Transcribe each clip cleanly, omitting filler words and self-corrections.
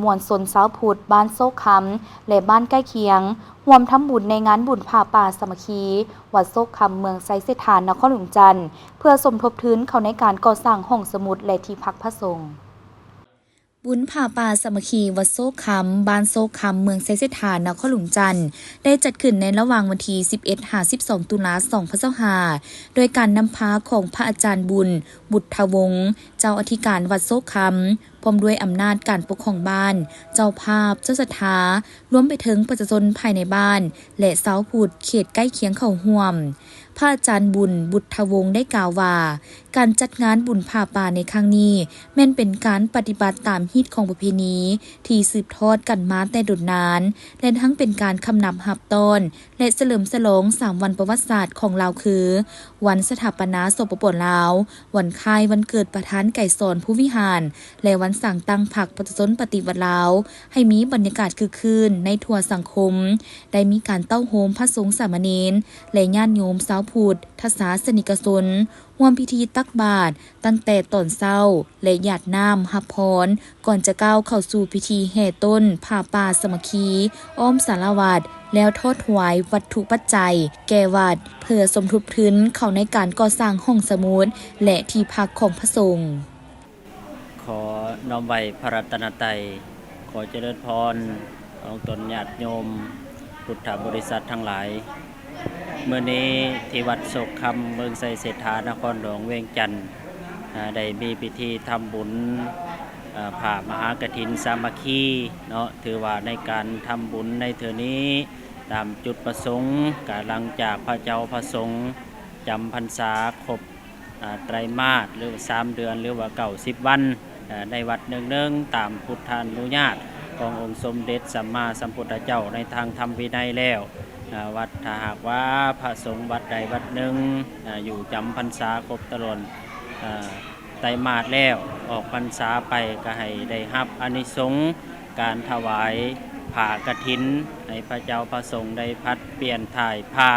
มวลชนชาวพุทธบ้านโซกคำและบ้านใกล้เคียงร่วมทำบุญในงานบุญผ้าป่าสามัคคีวัดโซกคำเมืองไซเสถานนครหลวงจันทร์เพื่อสมทบทุนเข้าในการก่อสร้างห้องสมุดและที่พักพระสงฆ์บุญผ้าป่าสามัคคีวัดโซกคำบ้านโซกคำเมืองไซเสถานนครหลวงจันทร์ได้จัดขึ้นในระหว่างวันที่11-12 ตุลาคม 2025โดยการนำพาของพระอาจารย์บุญบุตรวงศ์เจ้าอธิการวัดโซกคำพร้อมด้วยอำนาจการปกครองบ้านเจ้าภาพเจ้าศรัทธารวมไปถึงประชาชนภายในบ้านและชาวพุทธเขตใกล้เคียงเข้าร่วมพระอาจารย์บุญบุตรวงศ์ได้กล่าวว่าการจัดงานบุญผ้าป่าในครั้งนี้แม่นเป็นการปฏิบัติตามฮีตของประเพณีที่สืบทอดกันมาแต่ดุจนานและทั้งเป็นการคำนับหับต้นและเฉลิมฉลอง3วันประวัติศาสตร์ของลาวคือวันสถาปนาสปป.ลาววันคล้ายวันเกิดประธานไก่สอนผู้วิหารและวันสั่งตั้งพรรคประชาชนปฏิวัติลาวให้มีบรรยากาศคึกคืนในทั่วสังคมได้มีการเต้าโฮมพระสงฆ์สามเณรและญาติโยมชาวพุทธทศาสนิกชนร่วมพิธีตักบาตรตั้งแต่ตอนเช้าและหยาดน้ำหับพรก่อนจะก้าวเข้าสู่พิธีแห่ต้นผ้าป่าสามัคคีอ้อมสารวัตรแล้วทอดถวายวัตถุปัจจัยแก่วัดเพื่อสมทบทุนเข้าในการก่อสร้างห้องสมุดและที่พักของพระสงฆ์ขอน้อมไว้พระรัตนตรัยขอเจริญพรของตนญาติโยมพุทธบริษัททั้งหลายเมื่อนี้ที่วัดโศกคำเมืองไซเสถานครหลวงเวียงจันทร์ได้มีพิธีทำบุญผ่ามหากฐินสามัคคีเนาะถือว่าในการทำบุญในเทื่อนี้ตามจุดประสงค์การหลังจากพระเจ้าพระสงฆ์จำพรรษาครบไตรมาสหรือ3 เดือนหรือว่า90 วันในวัดเนืองๆตามพุทธานุญาตขององค์สมเด็จสัมมาสัมพุทธเจ้าในทางธรรมวินัยแล้ววัดถ้าหากว่าพระสงฆ์วัดใดวัดหนึ่งอยู่จำพรรษาครบตลอดไตรมาสแล้วออกพรรษาไปก็ให้ได้รับอานิสงส์การถวายผ้ากฐินให้พระเจ้าพระสงฆ์ได้พัดเปลี่ยนถ่ายผ้า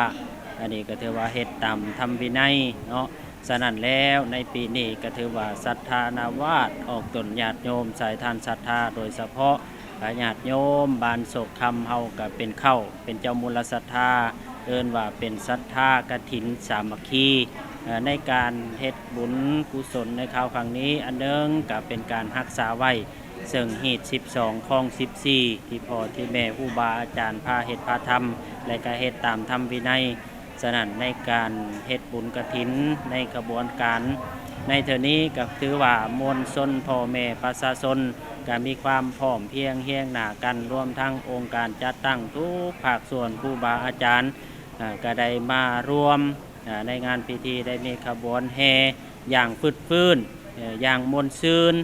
อันนี้ก็ถือว่าเฮ็ดตามธรรมวินัยเนาะฉะนั้นแล้วในปีนี้ก็ถือว่าศรัทธานาวาสออกตนญาติโยมสายทานศรัทธาโดยเฉพาะญาติโยมบ้านโศกคำเฮาก็เป็นเข้าเป็นเจ้ามูลศรัทธาเอิ้นว่าเป็นศรัทธากฐินสามัคคีในการเฮ็ดบุญกุศลในคราวครั้งนี้อันหนึ่งก็เป็นการรักษาไว้ซึ่งฮีต12ข้อง14ที่พ่อที่แม่ครูบาอาจารย์พาเฮ็ดพาทำและก็เฮ็ดตามธรรมวินัยฉะนั้นในการเฮ็ดบุญกฐินในกระบวนการในเทื่อนี้ก็ถือว่ามวลชนพ่อแม่ประชาชนก็มีความพร้อมเพรียงเฮียงหน้ากันรวมทั้งองค์การจัดตั้งทุกภาคส่วนครูบาอาจารย์ก็ได้มารวมในงานพิธีได้มีขบวนแห่อย่างฟึดฟื้นอย่างมวลซื่น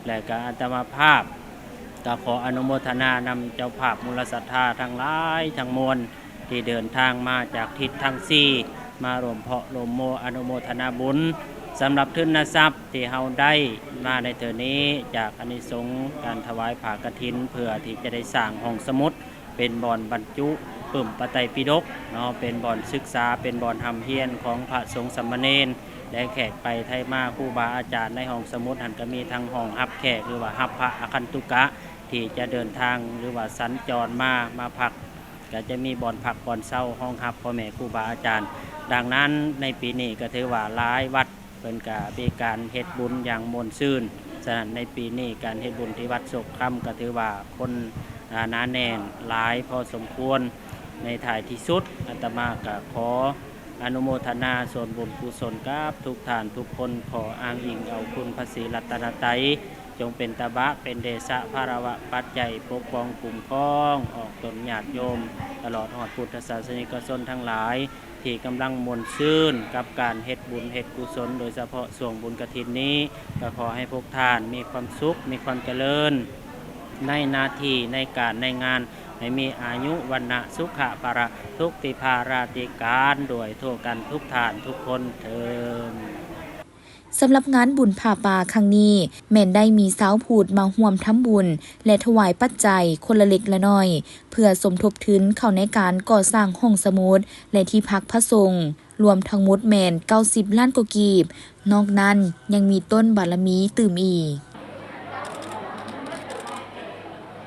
และก็อาตมาภาพก็ขออนุโมทนานำเจ้าภาพมูลศรัทธาทั้งหลายทั้งมวลที่เดินทางมาจากทิศทั้ง4มารวมเพาะรวมโมอนุโมทนาบุญสำหรับทุนทรัพย์ที่เฮาได้มาในเทื่อนี้จากอานิสงส์การถวายผ้ากฐินเพื่อที่จะได้สร้างห้องสมุดเป็นบ่อนบรรจุปึ้มปไตยปิฎกเนาะเป็นบ่อนศึกษาเป็นบ่อนทำเฮียนของพระสงฆ์สามเณรและแขกไปไทยมาครูบาอาจารย์ในห้องสมุดหันก็มีทั้งห้องรับแขกหรือว่ารับพระอคันตุกะที่จะเดินทางหรือว่าสัญจรมาพักก็จะมีบ่อนพักบ่อนเช่าห้องรับพ่อแม่ครูบาอาจารย์ดังนั้นในปีนี้ก็ถือว่าหลายวัดเป็นการมีการเฮ็ดบุญอย่างมวลซื่นฉะนั้นในปีนี้การเฮ็ดบุญที่วัดโศกคำก็ถือว่าคนหนาแน่นหลายพอสมควรในถ่ายที่สุดอาตมาก็ขออนุโมทนาส่วนบุญกุศลกับทุกท่านทุกคนขออ้างอิงเอาคุณพระศรีรัตนตรัยจงเป็นตบะเป็นเดชะภารวะปัจจัยปกป้องคุ้มครองออกตนญาติโยมตลอดหอดพุทธศาสนิกชนทั้งหลายที่กำลังมวลซื่นกับการเฮ็ดบุญเฮ็ดกุศลโดยเฉพาะส่วงบุญกฐินนี้ก็ขอให้พวกท่านมีความสุขมีความเจริญในหน้าที่ในการในงานให้มีอายุวันนะสุขะภระทุกติภาราติการด้วยทั่วกันทุกท่านทุกคนเถิดสำหรับงานบุญผ้าป่าครั้งนี้แม่นได้มีสาวพูดมาร่วมทำบุญและถวายปัจจัยคนละเล็กละน้อยเพื่อสมทบทุนเข้าในการก่อสร้างห้องสมุดและที่พักพระสงฆ์รวมทั้งหมดแม่น90 ล้านกว่ากีบนอกนั้นยังมีต้นบารมีตื่มอีก